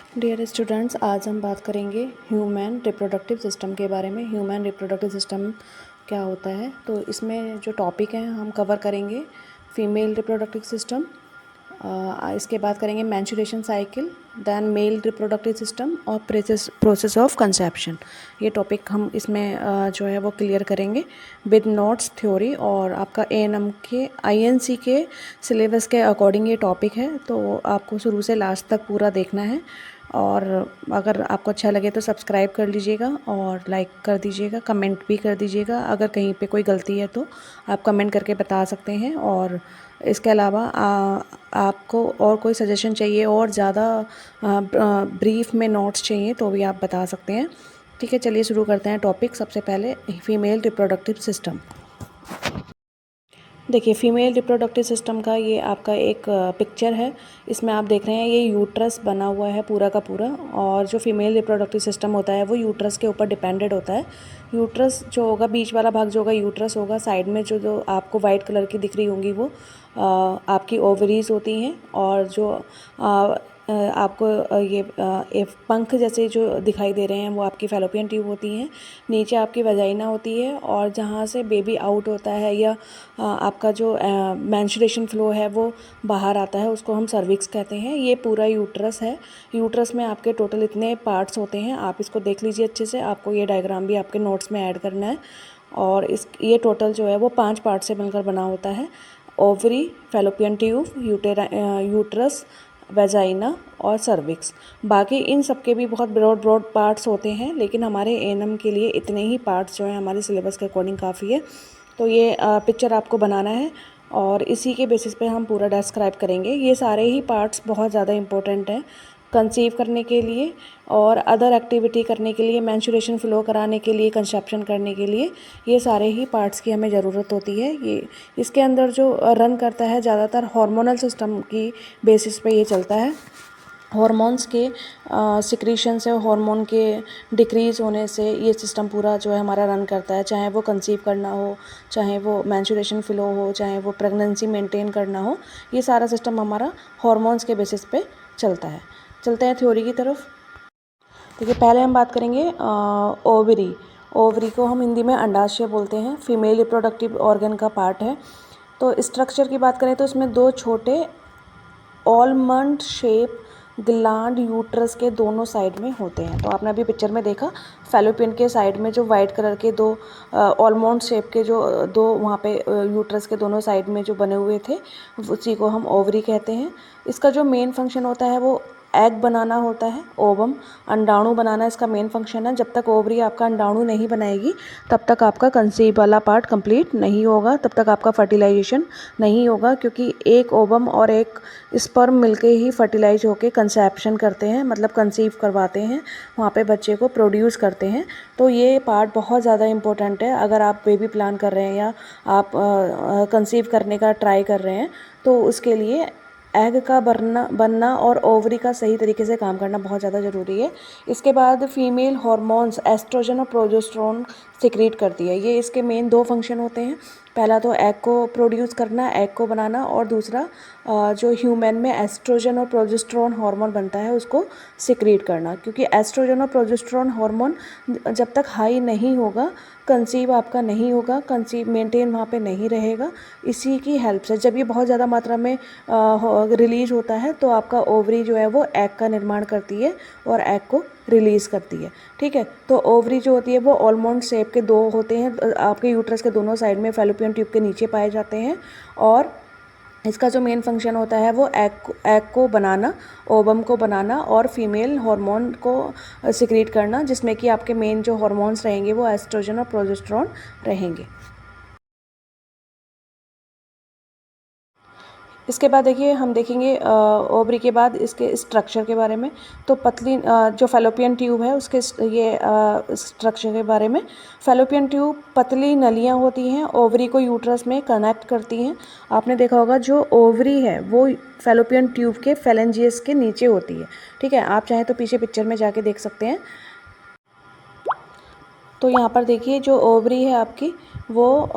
Dear students, आज हम बात करेंगे ह्यूमन रिप्रोडक्टिव सिस्टम के बारे में। ह्यूमन रिप्रोडक्टिव सिस्टम क्या होता है, तो इसमें जो टॉपिक हैं हम कवर करेंगे फीमेल रिप्रोडक्टिव सिस्टम, इसके बाद करेंगे menstruation cycle, then male reproductive system और प्रोसेस ऑफ कंसेप्शन। ये टॉपिक हम इसमें जो है वो क्लियर करेंगे विद नोट्स, थ्योरी, और आपका एएनएम के आईएनसी के सिलेबस के अकॉर्डिंग ये टॉपिक है, तो आपको शुरू से लास्ट तक पूरा देखना है। और अगर आपको अच्छा लगे तो सब्सक्राइब कर लीजिएगा और लाइक कर दीजिएगा, कमेंट भी कर दीजिएगा। अगर कहीं पे कोई गलती है तो आप कमेंट करके बता सकते हैं। और इसके अलावा आपको और कोई सजेशन चाहिए और ज़्यादा ब्रीफ में नोट्स चाहिए तो भी आप बता सकते हैं। ठीक है, चलिए शुरू करते हैं टॉपिक। सबसे पहले फीमेल रिप्रोडक्टिव सिस्टम। देखिए, फीमेल रिप्रोडक्टिव सिस्टम का ये आपका एक पिक्चर है। इसमें आप देख रहे हैं ये यूट्रस बना हुआ है पूरा का पूरा, और जो फीमेल रिप्रोडक्टिव सिस्टम होता है वो यूट्रस के ऊपर डिपेंडेड होता है। यूट्रस जो होगा, बीच वाला भाग जो होगा यूट्रस होगा, साइड में जो जो आपको वाइट कलर की दिख रही होंगी वो आपकी ओवरीज होती हैं, और जो आपको ये पंख जैसे जो दिखाई दे रहे हैं वो आपकी फैलोपियन ट्यूब होती हैं। नीचे आपकी वजाइना होती है, और जहाँ से बेबी आउट होता है या आपका जो मेंस्ट्रुएशन फ्लो है वो बाहर आता है, उसको हम सर्विक्स कहते हैं। ये पूरा यूट्रस है। यूट्रस में आपके टोटल इतने पार्ट्स होते हैं, आप इसको देख लीजिए अच्छे से। आपको ये डायग्राम भी आपके नोट्स में ऐड करना है। और ये टोटल जो है वो 5 पार्ट से बनकर बना होता है। Ovary, fallopian tube, uterus, vagina और सर्विक्स। बाकी इन सब के भी बहुत ब्रॉड पार्ट्स होते हैं, लेकिन हमारे एएनएम के लिए इतने ही पार्ट्स जो हैं हमारे सिलेबस के अकॉर्डिंग काफ़ी है। तो ये पिक्चर आपको बनाना है और इसी के बेसिस पे हम पूरा डिस्क्राइब करेंगे। ये सारे ही पार्ट्स बहुत ज़्यादा इम्पोर्टेंट हैं कंसीव करने के लिए और अदर एक्टिविटी करने के लिए, मेंस्ट्रुएशन फ्लो कराने के लिए, कंसेप्शन करने के लिए। ये सारे ही पार्ट्स की हमें ज़रूरत होती है। ये इसके अंदर जो रन करता है ज़्यादातर हार्मोनल सिस्टम की बेसिस पे ये चलता है। हॉर्मोन्स के सिक्रीशन से, हार्मोन के डिक्रीज़ होने से ये सिस्टम पूरा जो है हमारा रन करता है। चाहे वो कंसीव करना हो, चाहे वो मेंस्ट्रुएशन फ्लो हो, चाहे वो प्रेगनेंसी मेंटेन करना हो, ये सारा सिस्टम हमारा हार्मोन्स के बेसिस पे चलता है। चलते हैं थ्योरी की तरफ। देखिए, पहले हम बात करेंगे ओवरी। ओवरी को हम हिंदी में अंडाशय बोलते हैं। फीमेल रिप्रोडक्टिव ऑर्गन का पार्ट है। तो स्ट्रक्चर की बात करें तो इसमें 2 छोटे ऑलमंड शेप ग्लैंड यूट्रस के दोनों साइड में होते हैं। तो आपने अभी पिक्चर में देखा, फैलोपियन के साइड में जो वाइट कलर के 2 ऑलमंड शेप के जो 2 वहाँ पे यूट्रस के दोनों साइड में जो बने हुए थे, उसी को हम ओवरी कहते हैं। इसका जो मेन फंक्शन होता है वो एग बनाना होता है। ओवम, अंडाणु बनाना इसका मेन फंक्शन है। जब तक ओवरी आपका अंडाणु नहीं बनाएगी तब तक आपका कंसीव वाला पार्ट कंप्लीट नहीं होगा, तब तक आपका फर्टिलाइजेशन नहीं होगा, क्योंकि एक ओवम और एक स्पर्म मिलके ही फर्टिलाइज होके कंसेप्शन करते हैं, मतलब कंसीव करवाते हैं, वहाँ पे बच्चे को प्रोड्यूस करते हैं। तो ये पार्ट बहुत ज़्यादा इम्पोर्टेंट है। अगर आप बेबी प्लान कर रहे हैं या आप कंसीव करने का ट्राई कर रहे हैं तो उसके लिए एग का बनना और ओवरी का सही तरीके से काम करना बहुत ज़्यादा ज़रूरी है। इसके बाद फीमेल हार्मोन्स एस्ट्रोजन और प्रोजेस्टेरोन सिक्रीट करती है। ये इसके मेन 2 फंक्शन होते हैं। पहला तो एग को प्रोड्यूस करना, एग को बनाना, और दूसरा जो ह्यूमन में एस्ट्रोजन और प्रोजेस्टेरोन हार्मोन बनता है उसको सिक्रीट करना। क्योंकि एस्ट्रोजन और प्रोजेस्टेरोन हार्मोन जब तक हाई नहीं होगा कंसीव आपका नहीं होगा, कंसीव मेंटेन वहाँ पे नहीं रहेगा। इसी की हेल्प से जब ये बहुत ज़्यादा मात्रा में रिलीज होता है तो आपका ओवरी जो है वो एग का निर्माण करती है और एग को रिलीज़ करती है। ठीक है, तो ओवरी जो होती है वो ऑलमंड शेप के 2 होते हैं, आपके यूट्रस के दोनों साइड में फैलोपियन ट्यूब के नीचे पाए जाते हैं। और इसका जो मेन फंक्शन होता है वो एग को बनाना, ओवम को बनाना और फीमेल हार्मोन को सिक्रीट करना, जिसमें कि आपके मेन जो हार्मोन्स रहेंगे वो एस्ट्रोजन और प्रोजेस्टेरोन रहेंगे। इसके बाद देखिए, हम देखेंगे ओवरी के बाद इसके स्ट्रक्चर के बारे में। तो पतली जो फैलोपियन ट्यूब है उसके ये स्ट्रक्चर के बारे में। फैलोपियन ट्यूब पतली नलियाँ होती हैं, ओवरी को यूट्रस में कनेक्ट करती हैं। आपने देखा होगा जो ओवरी है वो फैलोपियन ट्यूब के फेलेंजियस के नीचे होती है। ठीक है, आप चाहें तो पीछे पिक्चर में जाके देख सकते हैं। तो यहाँ पर देखिए जो ओवरी है आपकी वो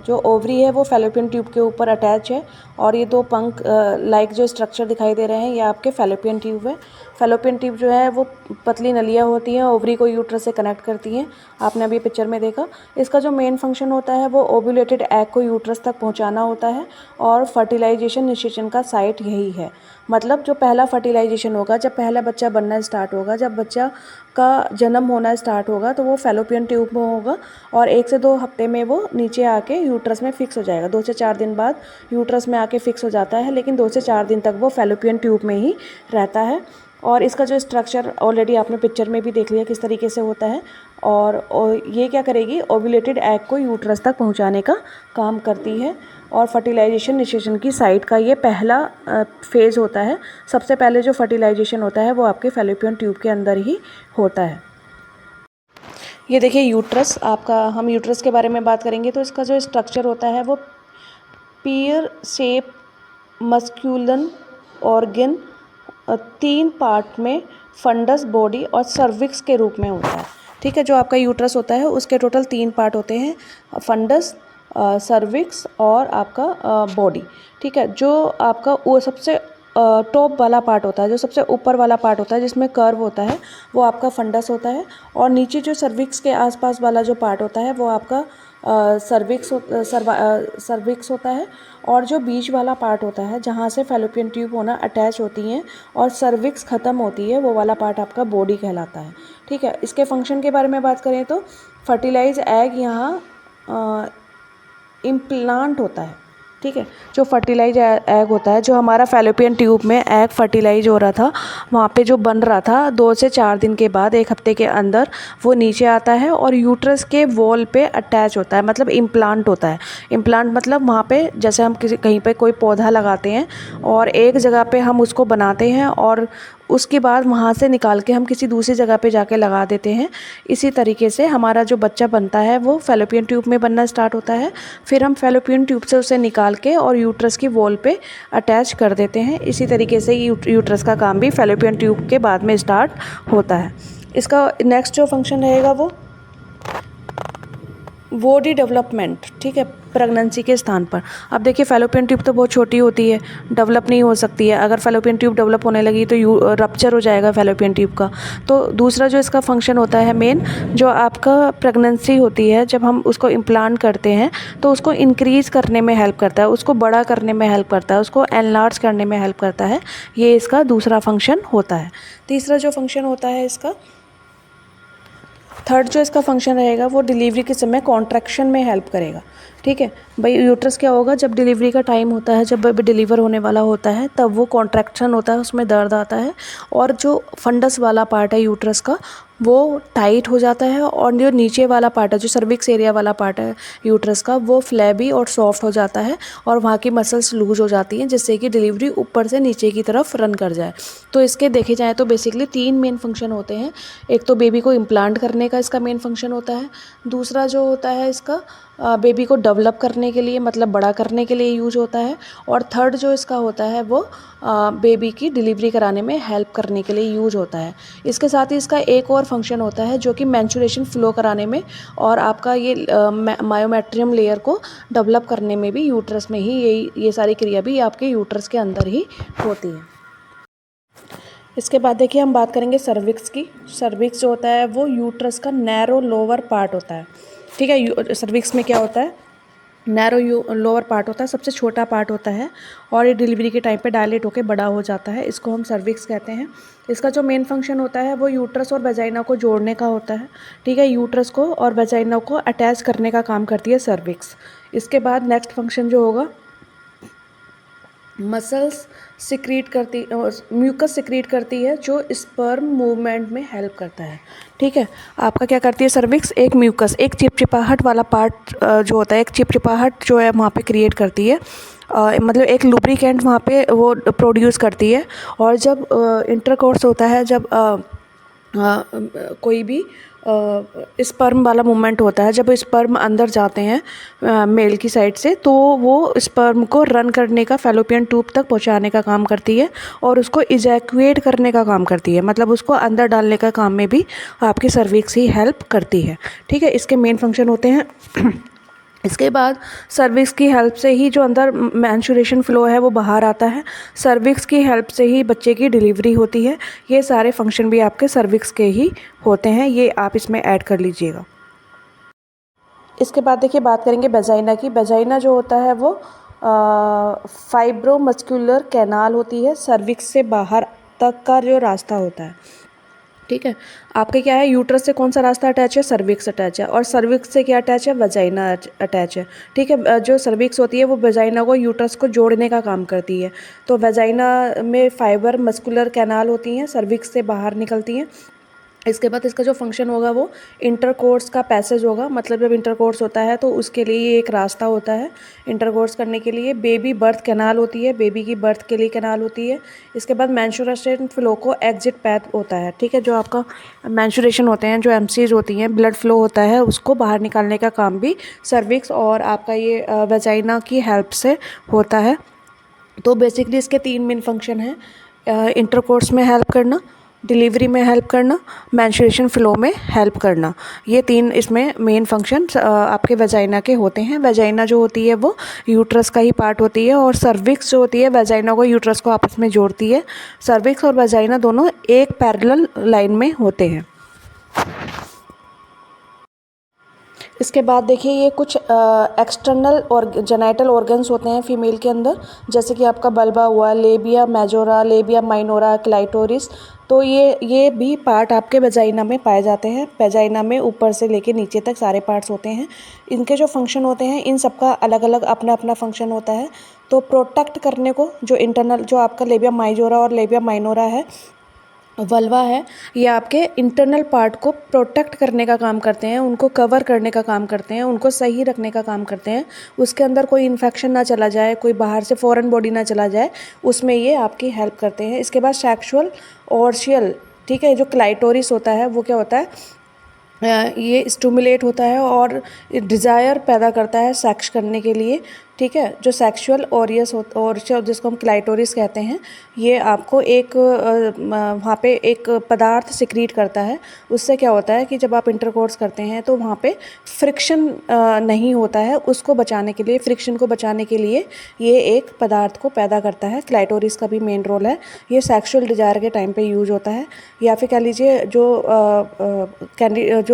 जो ओवरी है वो फैलोपियन ट्यूब के ऊपर अटैच है, और ये दो पंख लाइक जो स्ट्रक्चर दिखाई दे रहे हैं ये आपके फैलोपियन ट्यूब है। फैलोपियन ट्यूब जो है वो पतली नलियाँ होती हैं, ओवरी को यूट्रस से कनेक्ट करती हैं, आपने अभी पिक्चर में देखा। इसका जो मेन फंक्शन होता है वो ओव्यूलेटेड एग को यूट्रस तक पहुँचाना होता है, और फर्टिलाइजेशन निषेचन का साइट यही है। मतलब जो पहला फर्टिलाइजेशन होगा, जब पहला बच्चा बनना स्टार्ट होगा, जब बच्चा का जन्म होना स्टार्ट होगा, तो वो फैलोपियन ट्यूब में होगा, और 1 से 2 हफ्ते में वो नीचे आके यूट्रस में फिक्स हो जाएगा। 2 से 4 दिन बाद यूट्रस में आके फिक्स हो जाता है, लेकिन 2 से 4 दिन तक वो फैलोपियन ट्यूब में ही रहता है। और इसका जो स्ट्रक्चर ऑलरेडी आपने पिक्चर में भी देख लिया किस तरीके से होता है। और ये क्या करेगी, ओव्यूलेटेड एग को यूट्रस तक पहुंचाने का काम करती है, और फर्टिलाइजेशन निषेचन की साइट का ये पहला फेज़ होता है। सबसे पहले जो फर्टिलाइजेशन होता है वो आपके फैलोपियन ट्यूब के अंदर ही होता है। ये देखिए यूट्रस आपका, हम यूट्रस के बारे में बात करेंगे तो इसका जो स्ट्रक्चर होता है वो पीयर शेप मस्क्यूलन ऑर्गन 3 पार्ट में फंडस, बॉडी और सर्विक्स के रूप में होता है। ठीक है, जो आपका यूट्रस होता है उसके टोटल 3 पार्ट होते हैं, फंडस, सर्विक्स और आपका बॉडी। ठीक है, जो आपका वो सबसे टॉप वाला पार्ट होता है, जो सबसे ऊपर वाला पार्ट होता है जिसमें कर्व होता है, वो आपका फंडस होता है, और नीचे जो सर्विक्स के आसपास वाला जो पार्ट होता है वो आपका सर्विक्स होता है, और जो बीच वाला पार्ट होता है जहाँ से फैलोपियन ट्यूब होना अटैच होती हैं और सर्विक्स ख़त्म होती है, वो वाला पार्ट आपका बॉडी कहलाता है। ठीक है, इसके फंक्शन के बारे में बात करें तो फर्टिलाइज एग यहाँ इम्प्लांट होता है। ठीक है, जो फर्टिलाइज एग होता है, जो हमारा फैलोपियन ट्यूब में एग फर्टिलाइज हो रहा था, वहाँ पे जो बन रहा था 2 से 4 दिन के बाद, 1 हफ्ते के अंदर वो नीचे आता है और यूट्रस के वॉल पे अटैच होता है, मतलब इम्प्लांट होता है। इम्प्लांट मतलब वहाँ पे जैसे हम किसी कहीं पे कोई पौधा लगाते हैं और एक जगह पे हम उसको बनाते हैं और उसके बाद वहाँ से निकाल के हम किसी दूसरी जगह पे जाके लगा देते हैं। इसी तरीके से हमारा जो बच्चा बनता है वो फैलोपियन ट्यूब में बनना स्टार्ट होता है, फिर हम फैलोपियन ट्यूब से उसे निकाल के और यूट्रस की वॉल पे अटैच कर देते हैं। इसी तरीके से यूट्रस का काम भी फैलोपियन ट्यूब के बाद में स्टार्ट होता है। इसका नेक्स्ट जो फंक्शन रहेगा वो बॉडी डेवलपमेंट। ठीक है, प्रेगनेंसी के स्थान पर। अब देखिए फैलोपियन ट्यूब तो बहुत छोटी होती है, डेवलप नहीं हो सकती है। अगर फैलोपियन ट्यूब डेवलप होने लगी तो रप्चर हो जाएगा फैलोपियन ट्यूब का। तो दूसरा जो इसका फंक्शन होता है मेन, जो आपका प्रेगनेंसी होती है, जब हम उसको इम्प्लांट करते हैं तो उसको इंक्रीज़ करने में हेल्प करता है, उसको बड़ा करने में हेल्प करता है, उसको एनलार्ज करने में हेल्प करता है। ये इसका दूसरा फंक्शन होता है। तीसरा जो फंक्शन होता है इसका, थर्ड जो इसका फंक्शन रहेगा वो डिलीवरी के समय कॉन्ट्रैक्शन में हेल्प करेगा। ठीक है भाई, यूट्रस क्या होगा, जब डिलीवरी का टाइम होता है, जब बेबी डिलीवर होने वाला होता है, तब वो कॉन्ट्रैक्शन होता है, उसमें दर्द आता है, और जो फंडस वाला पार्ट है यूट्रस का वो टाइट हो जाता है, और जो नीचे वाला पार्ट है, जो सर्विक्स एरिया वाला पार्ट है यूट्रस का, वो फ्लैबी और सॉफ्ट हो जाता है, और वहाँ की मसल्स लूज हो जाती हैं, जिससे कि डिलीवरी ऊपर से नीचे की तरफ रन कर जाए। तो इसके देखे जाए तो बेसिकली 3 मेन फंक्शन होते हैं। एक तो बेबी को इम्प्लांट करने का इसका मेन फंक्शन होता है, दूसरा जो होता है इसका बेबी को डेवलप करने के लिए, मतलब बड़ा करने के लिए यूज होता है, और थर्ड जो इसका होता है वो बेबी की डिलीवरी कराने में हेल्प करने के लिए यूज होता है। इसके साथ ही इसका एक और फंक्शन होता है जो कि मेंस्ट्रुएशन फ्लो कराने में और आपका ये मायोमेट्रियम लेयर को डेवलप करने में भी यूट्रस में ही ये सारी क्रिया भी आपके यूट्रस के अंदर ही होती है। इसके बाद देखिए हम बात करेंगे सर्विक्स की। सर्विक्स जो होता है वो यूट्रस का नैरो लोअर पार्ट होता है। ठीक है, सर्विक्स में क्या होता है, नैरो लोअर पार्ट होता है, सबसे छोटा पार्ट होता है, और ये डिलीवरी के टाइम पे डायलेट होकर बड़ा हो जाता है, इसको हम सर्विक्स कहते हैं। इसका जो मेन फंक्शन होता है वो यूट्रस और वेजाइना को जोड़ने का होता है। ठीक है, यूट्रस को और वेजाइना को अटैच करने का काम करती है सर्विक्स। इसके बाद नेक्स्ट फंक्शन जो होगा, मसल्स सिक्रीट करती, म्यूकस सिक्रीट करती है जो स्पर्म मूवमेंट में हेल्प करता है। ठीक है, आपका क्या करती है सर्विक्स, एक म्यूकस, एक चिपचिपाहट वाला पार्ट जो होता है, एक चिपचिपाहट जो है वहाँ पे क्रिएट करती है, मतलब एक लुब्रिकेंट वहाँ पे वो प्रोड्यूस करती है। और जब इंटरकोर्स होता है, जब कोई भी स्पर्म वाला मूवमेंट होता है। जब स्पर्म अंदर जाते हैं मेल की साइड से, तो वो स्पर्म को रन करने का फैलोपियन ट्यूब तक पहुंचाने का काम करती है और उसको इजैक्यूएट करने का काम करती है, मतलब उसको अंदर डालने का काम में भी आपकी सर्विक्स ही हेल्प करती है। ठीक है, इसके मेन फंक्शन होते हैं। इसके बाद सर्विक्स की हेल्प से ही जो अंदर मेंस्ट्रुएशन फ्लो है वो बाहर आता है। सर्विक्स की हेल्प से ही बच्चे की डिलीवरी होती है। ये सारे फंक्शन भी आपके सर्विक्स के ही होते हैं, ये आप इसमें ऐड कर लीजिएगा। इसके बाद देखिए बात करेंगे वेजाइना की। वेजाइना जो होता है वो फाइब्रोमस्कुलर कैनाल होती है, सर्विक्स से बाहर तक का जो रास्ता होता है। ठीक है, आपके क्या है, यूट्रस से कौन सा रास्ता अटैच है, सर्विक्स अटैच है, और सर्विक्स से क्या अटैच है, वजाइना अटैच है। ठीक है, जो सर्विक्स होती है वो वजाइना को यूट्रस को जोड़ने का काम करती है। तो वजाइना में फाइबर मस्कुलर कैनाल होती हैं, सर्विक्स से बाहर निकलती हैं। इसके बाद इसका जो फंक्शन होगा वो इंटरकोर्स का पैसेज होगा, मतलब जब इंटरकोर्स होता है तो उसके लिए ये एक रास्ता होता है इंटरकोर्स करने के लिए। बेबी बर्थ कैनाल होती है, बेबी की बर्थ के लिए कैनाल होती है। इसके बाद मेंस्ट्रुएशन फ्लो को एग्जिट पैथ होता है। ठीक है, जो आपका मेंस्ट्रुएशन होते हैं, जो एमसीज होती हैं, ब्लड फ्लो होता है, उसको बाहर निकालने का काम भी सर्विक्स और आपका ये वेजाइना की हेल्प से होता है। तो बेसिकली इसके 3 मेन फंक्शन हैं, इंटरकोर्स में हेल्प करना, डिलीवरी में हेल्प करना, मेंस्ट्रुएशन फ्लो में हेल्प करना। ये 3 इसमें मेन फंक्शन आपके वेजाइना के होते हैं। वेजाइना जो होती है वो यूट्रस का ही पार्ट होती है, और सर्विक्स जो होती है वेजाइना को यूट्रस को आपस में जोड़ती है। सर्विक्स और वेजाइना दोनों एक पैरेलल लाइन में होते हैं। इसके बाद देखिए ये कुछ एक्सटर्नल और जेनाइटल ऑर्गन्स होते हैं फीमेल के अंदर, जैसे कि आपका बल्बा हुआ, labia majora, labia minora, clitoris. तो ये भी पार्ट आपके वेजाइना में पाए जाते हैं। वेजाइना में ऊपर से लेके नीचे तक सारे पार्ट्स होते हैं। इनके जो फंक्शन होते हैं, इन सबका अलग अलग अपना अपना फंक्शन होता है। तो प्रोटेक्ट करने को जो इंटरनल जो आपका लेबिया माइजोरा और लेबिया माइनोरा है, वल्वा है, ये आपके इंटरनल पार्ट को प्रोटेक्ट करने का काम करते हैं, उनको कवर करने का काम करते हैं, उनको सही रखने का काम करते हैं। उसके अंदर कोई इन्फेक्शन ना चला जाए, कोई बाहर से फॉरेन बॉडी ना चला जाए, उसमें ये आपकी हेल्प करते हैं। इसके बाद सेक्सुअल ऑर्शियल, ठीक है, जो क्लाइटोरिस होता है वो क्या होता है, ये स्टिमुलेट होता है और डिज़ायर पैदा करता है सेक्स करने के लिए। ठीक है, जो सेक्सुअल ओरियस और जिसको हम क्लाइटोरिस कहते हैं, ये आपको एक वहाँ पे एक पदार्थ सिक्रीट करता है। उससे क्या होता है कि जब आप इंटरकोर्स करते हैं तो वहाँ पे फ्रिक्शन नहीं होता है, उसको बचाने के लिए, फ्रिक्शन को बचाने के लिए ये एक पदार्थ को पैदा करता है। क्लाइटोरिस का भी मेन रोल है। ये सेक्सुअल डिज़ायर के टाइम पे यूज होता है, या फिर कह लीजिए जो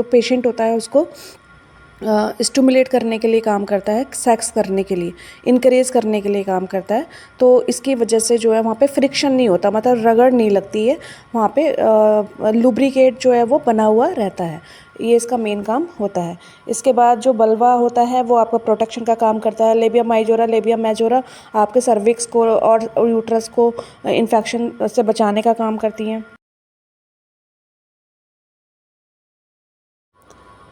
पेशेंट होता है उसको स्टिमुलेट करने के लिए काम करता है, सेक्स करने के लिए, इनकरेज करने के लिए काम करता है। तो इसकी वजह से जो है वहाँ पे फ्रिक्शन नहीं होता, मतलब रगड़ नहीं लगती है, वहाँ पे लुब्रिकेट जो है वो बना हुआ रहता है। ये इसका मेन काम होता है। इसके बाद जो बल्वा होता है वो आपका प्रोटेक्शन का काम करता है। लेबिया माइजोरा, लेबिया मेजोरा आपके सर्विक्स को और यूट्रस को इन्फेक्शन से बचाने का काम करती हैं।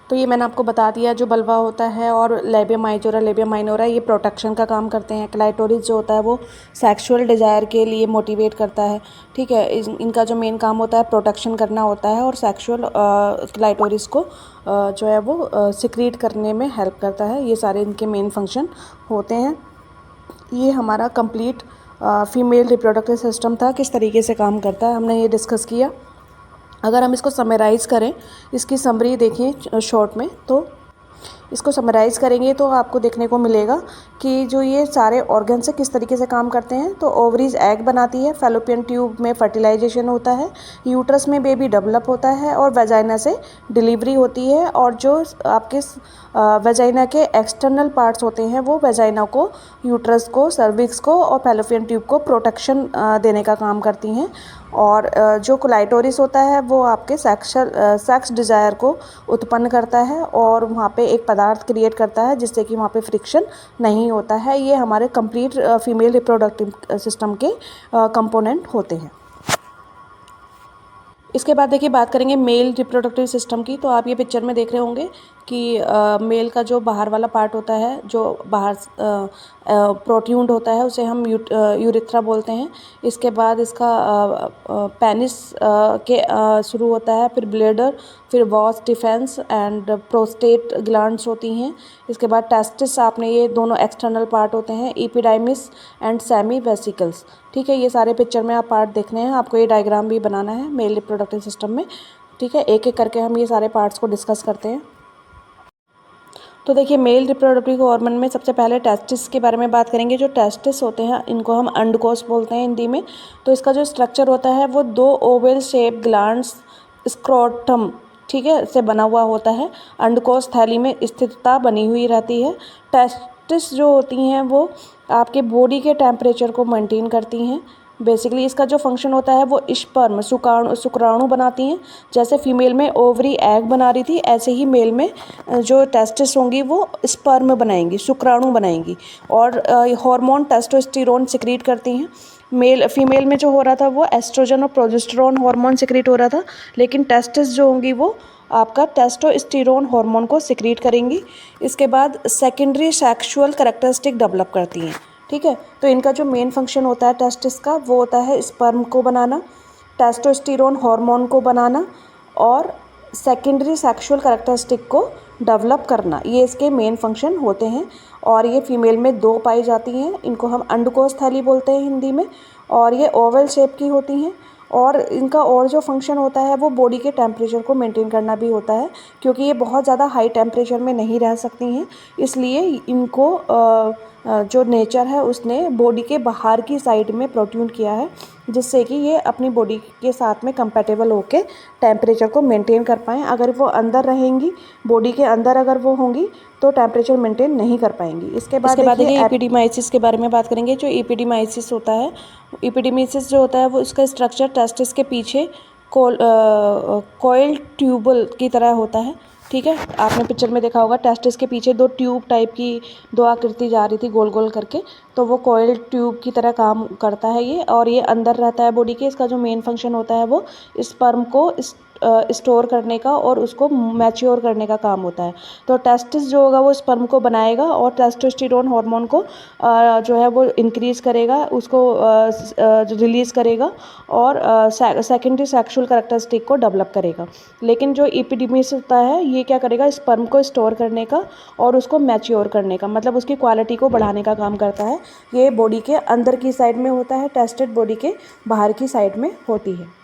तो ये मैंने आपको बता दिया, जो बल्वा होता है और लेबिया माइजोरा, लेबिया माइनोरा, ये प्रोटेक्शन का काम करते हैं। क्लाइटोरिस जो होता है वो सेक्सुअल डिज़ायर के लिए मोटिवेट करता है। ठीक है, इनका जो मेन काम होता है प्रोटेक्शन करना होता है, और सेक्सुअल क्लाइटोरिस को जो है वो सिक्रीट करने में हेल्प करता है। ये सारे इनके मेन फंक्शन होते हैं। ये हमारा कंप्लीट फीमेल रिप्रोडक्टिव सिस्टम था, किस तरीके से काम करता है हमने ये डिस्कस किया। अगर हम इसको समराइज़ करें, इसकी समरी देखें शॉर्ट में, तो इसको समराइज़ करेंगे तो आपको देखने को मिलेगा कि जो ये सारे ऑर्गन से किस तरीके से काम करते हैं। तो ओवरीज एग बनाती है, फैलोपियन ट्यूब में फर्टिलाइजेशन होता है, यूट्रस में बेबी डेवलप होता है, और वेजाइना से डिलीवरी होती है। और जो आपके वेजाइना के एक्सटर्नल पार्ट्स होते हैं वो वेजाइना को, यूट्रस को, सर्विक्स को और फैलोपियन ट्यूब को प्रोटेक्शन देने का काम करती हैं। और जो क्लाइटोरिस होता है वो आपके सेक्स डिज़ायर को उत्पन्न करता है और वहाँ पे एक पदार्थ क्रिएट करता है जिससे कि वहाँ पे फ्रिक्शन नहीं होता है। ये हमारे कंप्लीट फीमेल रिप्रोडक्टिव सिस्टम के कंपोनेंट होते हैं। इसके बाद देखिए बात करेंगे मेल रिप्रोडक्टिव सिस्टम की। तो आप ये पिक्चर में देख रहे होंगे कि मेल का जो बाहर वाला पार्ट होता है, जो बाहर प्रोट्यून्ड होता है, उसे हम यूरिथ्रा बोलते हैं। इसके बाद इसका पेनिस के शुरू होता है, फिर ब्लैडर, फिर vas deferens and prostate glands होती हैं। इसके बाद टेस्टिस, आपने ये दोनों एक्सटर्नल पार्ट होते हैं, एपिडाइमिस एंड सेमी वेसिकल्स। ठीक है, ये सारे पिक्चर में आप पार्ट देखने हैं, आपको ये डायग्राम भी बनाना है मेल रिप्रोडक्टिव सिस्टम में। ठीक है, एक एक करके हम ये सारे पार्ट्स को डिस्कस करते हैं। तो देखिए, मेल रिप्रोडक्टिव हार्मोन में सबसे पहले टेस्टिस के बारे में बात करेंगे। जो टेस्टिस होते हैं, इनको हम अंडकोश बोलते हैं हिंदी में। तो इसका जो स्ट्रक्चर होता है वो 2 ओवल शेप ग्लैंड्स स्क्रोटम, ठीक है, से बना हुआ होता है। अंडकोश थैली में स्थिरता बनी हुई रहती है। टेस्टिस जो होती हैं वो आपके बॉडी के टेम्परेचर को मेंटेन करती हैं। बेसिकली इसका जो फंक्शन होता है वो स्पर्म शुक्राणु बनाती हैं। जैसे फीमेल में ओवरी एग बना रही थी, ऐसे ही मेल में जो टेस्टिस होंगी वो स्पर्म बनाएंगी, शुक्राणु बनाएंगी। और हार्मोन टेस्टोस्टेरोन सिक्रीट करती हैं। फीमेल में जो हो रहा था वो एस्ट्रोजन और प्रोजेस्टेरोन हार्मोन सिक्रीट हो रहा था, लेकिन टेस्टिस जो होंगी वो आपका टेस्टोस्टेरोन हार्मोन को सिक्रीट करेंगी। इसके बाद सेकेंडरी सेक्सुअल कैरेक्टरिस्टिक डेवलप करती हैं। ठीक है, तो इनका जो मेन फंक्शन होता है टेस्टिस का, वो होता है स्पर्म को बनाना, टेस्टोस्टेरोन हार्मोन को बनाना और सेकेंडरी सेक्सुअल कैरेक्टरिस्टिक को डेवलप करना। ये इसके मेन फंक्शन होते हैं। और ये फीमेल में 2 पाई जाती हैं। इनको हम अंडकोश थैली बोलते हैं हिंदी में, और ये ओवल शेप की होती हैं। और इनका और जो फंक्शन होता है वो बॉडी के टेम्परेचर को मेंटेन करना भी होता है, क्योंकि ये बहुत ज़्यादा हाई टेम्परेचर में नहीं रह सकती हैं। इसलिए इनको जो नेचर है उसने बॉडी के बाहर की साइड में प्रोट्यून किया है, जिससे कि ये अपनी बॉडी के साथ में कंपेटेबल होके टेम्परेचर को मेंटेन कर पाएँ। अगर वो अंदर रहेंगी, बॉडी के अंदर अगर वो होंगी, तो टेम्परेचर मेंटेन नहीं कर पाएंगी। इसके बाद देखिए एपिडिमाइसिस के बारे में बात करेंगे। जो एपिडिमाइसिस होता है, एपिडिमाइसिस जो होता है वो इसका स्ट्रक्चर टेस्टिस के पीछे कॉइल ट्यूबल की तरह होता है। ठीक है, आपने पिक्चर में देखा होगा, टेस्टिस के पीछे 2 ट्यूब टाइप की 2 आकृति जा रही थी गोल गोल करके, तो वो कॉइल ट्यूब की तरह काम करता है ये, और ये अंदर रहता है बॉडी के। इसका जो मेन फंक्शन होता है वो स्पर्म को स्टोर करने का और उसको मैच्योर करने का काम होता है। तो टेस्टिस जो होगा वो स्पर्म को बनाएगा और टेस्टोस्टेरोन हार्मोन को जो है वो इंक्रीज़ करेगा, उसको रिलीज़ करेगा और सेकेंडरी सेक्सुअल कैरेक्टरिस्टिक को डेवलप करेगा। लेकिन जो एपिडिमिस होता है, ये क्या करेगा, स्पर्म को स्टोर करने का और उसको मैच्योर करने का, मतलब उसकी क्वालिटी को बढ़ाने का काम करता है। ये बॉडी के अंदर की साइड में होता है, टेस्टेड बॉडी के बाहर की साइड में होती है।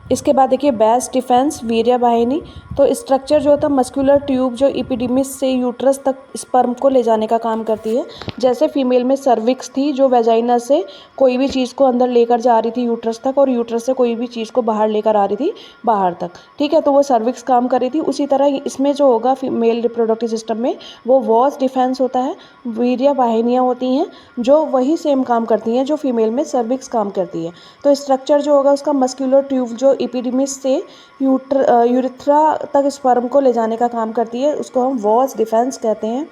इसके बाद देखिए बेस डिफेंस वीर्य वाहिनी। तो स्ट्रक्चर जो होता है मस्कुलर ट्यूब, जो एपिडिमिस से यूट्रस तक स्पर्म को ले जाने का काम करती है। जैसे फीमेल में सर्विक्स थी, जो वेजाइना से कोई भी चीज़ को अंदर लेकर जा रही थी यूट्रस तक, और यूट्रस से कोई भी चीज़ को बाहर लेकर आ रही थी बाहर तक। ठीक है, तो वो सर्विक्स काम कर रही थी। उसी तरह इसमें जो होगा मेल रिप्रोडक्टिव सिस्टम में, वो वॉस डिफेंस होता है, वीर्य वाहिनियाँ होती हैं जो वही सेम काम करती हैं जो फीमेल में सर्विक्स काम करती है। तो स्ट्रक्चर जो होगा उसका मस्कुलर ट्यूब, जो एपिडिमिस से यूरिथ्रा तक स्पर्म को ले जाने का काम करती है, उसको हम वॉस डिफेंस कहते हैं।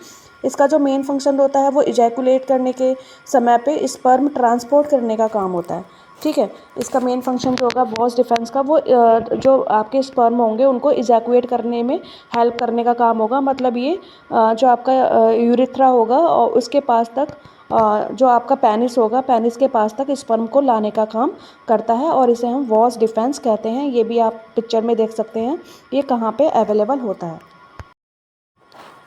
इसका जो मेन फंक्शन होता है वो इजैकुलेट करने के समय पे स्पर्म ट्रांसपोर्ट करने का काम होता है। ठीक है, इसका मेन फंक्शन जो होगा वॉस डिफेंस का, वो जो आपके स्पर्म होंगे उनको इजैकुएट करने में हेल्प करने का काम होगा। मतलब ये जो आपका यूरिथ्रा होगा और उसके पास तक जो आपका पेनिस होगा, पेनिस के पास तक स्पर्म को लाने का काम करता है, और इसे हम वॉस डिफेंस कहते हैं। ये भी आप पिक्चर में देख सकते हैं ये कहाँ पे अवेलेबल होता है।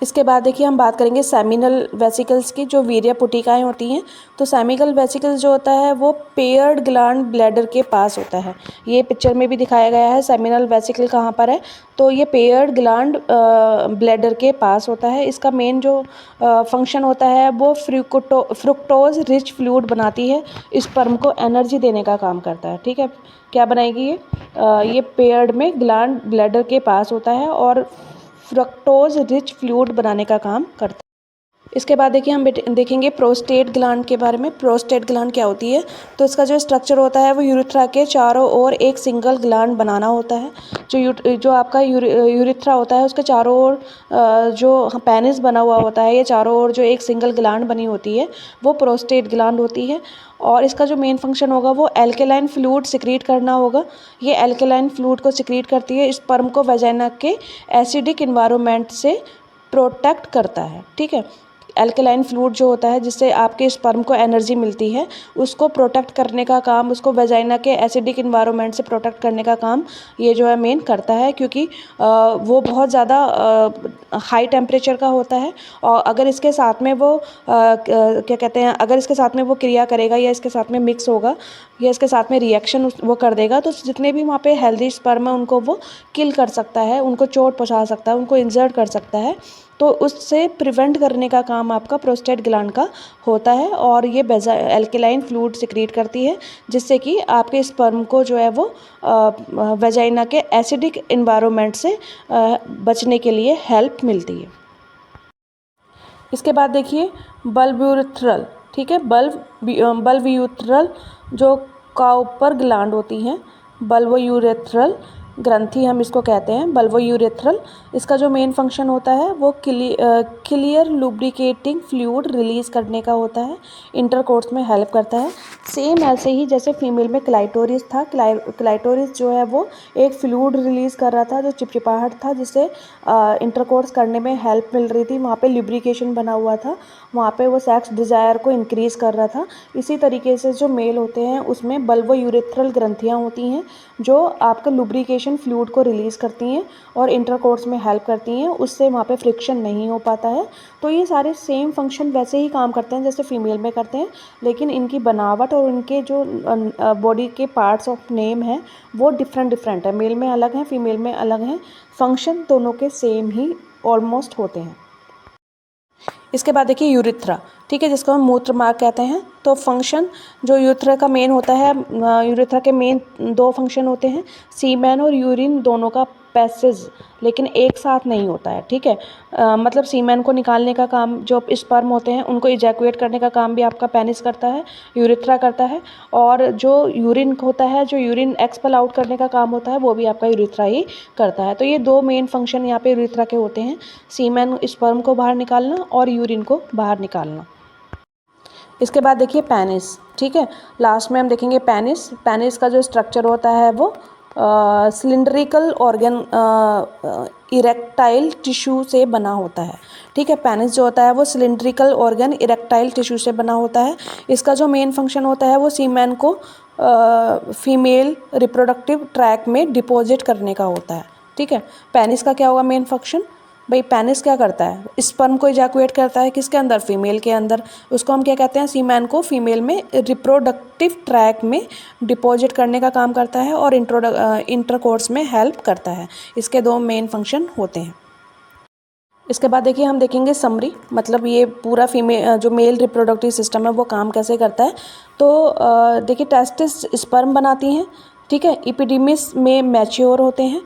इसके बाद देखिए हम बात करेंगे सेमिनल वेसिकल्स की, जो वीर्य पुटिकाएँ होती हैं। तो सेमिनल वेसिकल्स जो होता है वो पेयर्ड ग्लैंड ब्लैडर के पास होता है। ये पिक्चर में भी दिखाया गया है सेमिनल वेसिकल कहाँ पर है। तो ये पेयर्ड ग्लैंड ब्लैडर के पास होता है। इसका मेन जो फंक्शन होता है वो फ्रुक्टोज रिच फ्लूइड बनाती है, स्पर्म को एनर्जी देने का काम करता है। ठीक है, क्या बनाएगी ये पेयर्ड में ग्लैंड ब्लैडर के पास होता है और फ्रक्टोज रिच फ्लूइड बनाने का काम करता है। इसके बाद देखिए हम देखेंगे प्रोस्टेट ग्लैंड के बारे में। प्रोस्टेट ग्लैंड क्या होती है, तो इसका जो स्ट्रक्चर होता है वो यूरेथ्रा के चारों ओर एक सिंगल ग्लैंड बनाना होता है। जो आपका यूरेथ्रा होता है उसके चारों ओर जो पेनिस बना हुआ होता है, ये चारों ओर जो एक सिंगल ग्लैंड बनी होती है वो प्रोस्टेट ग्लैंड होती है। और इसका जो मेन फंक्शन होगा वो एल्केलाइन फ्लूइड सिक्रीट करना होगा। ये एल्केलाइन फ्लूइड को सिक्रीट करती है, स्पर्म को वेजाइना के एसिडिक इन्वायरमेंट से प्रोटेक्ट करता है। ठीक है, एल्कलाइन फ्लूइड जो होता है जिससे आपके स्पर्म को एनर्जी मिलती है, उसको प्रोटेक्ट करने का काम, उसको वेजाइना के एसिडिक इन्वायरमेंट से प्रोटेक्ट करने का काम ये जो है मेन करता है, क्योंकि वो बहुत ज़्यादा हाई टेम्परेचर का होता है। और अगर इसके साथ में वो क्या कहते हैं, अगर इसके साथ में वो क्रिया करेगा या इसके साथ में मिक्स होगा या इसके साथ में रिएक्शन वो कर देगा, तो जितने भी वहाँ पे हेल्दी स्पर्म है उनको वो किल कर सकता है, उनको चोट पहुँचा सकता है, उनको इंजर्ड कर सकता है। तो उससे प्रिवेंट करने का काम आपका प्रोस्टेट ग्लैंड का होता है। और ये एल्केलाइन फ्लूइड सिक्रीट करती है जिससे कि आपके स्पर्म को जो है वो वेजाइना के एसिडिक इन्वायरमेंट से बचने के लिए हेल्प मिलती है। इसके बाद देखिए बल्ब्यूरेथ्रल। ठीक है, बल्ब्यूरेथ्रल जो काउपर ग्लैंड होती हैं, बल्ब्यूरेथ्रल ग्रंथि हम इसको कहते हैं, बल्ब्यूरेथ्रल। इसका जो मेन फंक्शन होता है वो क्लियर लुब्रिकेटिंग फ्लूइड रिलीज़ करने का होता है, इंटरकोर्स में हेल्प करता है। सेम ऐसे ही जैसे फीमेल में क्लाइटोरिस था, क्लाइटोरिस जो है वो एक फ्लूइड रिलीज़ कर रहा था जो चिपचिपाहट था, जिससे इंटरकोर्स करने में हेल्प मिल रही थी, वहाँ पे लुब्रिकेशन बना हुआ था, वहाँ पे वो सेक्स डिज़ायर को इंक्रीज़ कर रहा था। इसी तरीके से जो मेल होते हैं उसमें बल्ब्यूरेथ्रल ग्रंथियाँ होती हैं जो आपका लुब्रिकेशन फ्लूइड को रिलीज़ करती हैं और इंटरकोर्स में हेल्प करती हैं, उससे वहाँ पे फ्रिक्शन नहीं हो पाता है। तो ये सारे सेम फंक्शन वैसे ही काम करते हैं जैसे फीमेल में करते हैं, लेकिन इनकी बनावट और इनके जो बॉडी के पार्ट्स ऑफ नेम है वो डिफरेंट है, मेल में अलग हैं, फीमेल में अलग हैं, फंक्शन दोनों के सेम ही ऑलमोस्ट होते हैं। इसके बाद देखिए यूरेथ्रा। ठीक है, जिसको हम मूत्र मार्ग कहते हैं। तो फंक्शन जो यूरेथ्रा का मेन होता है, यूरेथ्रा के मेन दो फंक्शन होते हैं, सीमेन और यूरिन दोनों का पैसेज, लेकिन एक साथ नहीं होता है। ठीक है, मतलब सीमेन को निकालने का काम जो स्पर्म होते हैं उनको इजैकुएट करने का काम भी आपका पेनिस करता है, यूरेथ्रा करता है। और जो यूरिन होता है, जो यूरिन एक्सपेल आउट करने का काम होता है, वो भी आपका यूरेथ्रा ही करता है। तो ये दो मेन फंक्शन यहाँ पे यूरेथ्रा के होते हैं, सीमेन स्पर्म को बाहर निकालना और यूरिन को बाहर निकालना। इसके बाद देखिए पेनिस। ठीक है, लास्ट में हम देखेंगे पेनिस। पेनिस का जो स्ट्रक्चर होता है वो सिलिंड्रिकल ऑर्गन इरेक्टाइल टिश्यू से बना होता है। ठीक है, पेनिस जो होता है वो सिलिंड्रिकल ऑर्गन इरेक्टाइल टिश्यू से बना होता है। इसका जो मेन फंक्शन होता है वो सीमेन को फीमेल रिप्रोडक्टिव ट्रैक में डिपॉजिट करने का होता है। ठीक है, पेनिस का क्या होगा मेन फंक्शन, भाई पेनिस क्या करता है, स्पर्म को इजैकुएट करता है किसके अंदर, फीमेल के अंदर। उसको हम क्या कहते हैं, सीमेन को फीमेल में रिप्रोडक्टिव ट्रैक में डिपॉजिट करने का काम करता है और इंटरकोर्स में हेल्प करता है। इसके दो मेन फंक्शन होते हैं। इसके बाद देखिए हम देखेंगे समरी, मतलब ये पूरा फीमेल जो मेल रिप्रोडक्टिव सिस्टम है वो काम कैसे करता है। तो देखिए टेस्टिस स्पर्म बनाती हैं। ठीक है, एपिडिमिस में मैच्योर होते हैं,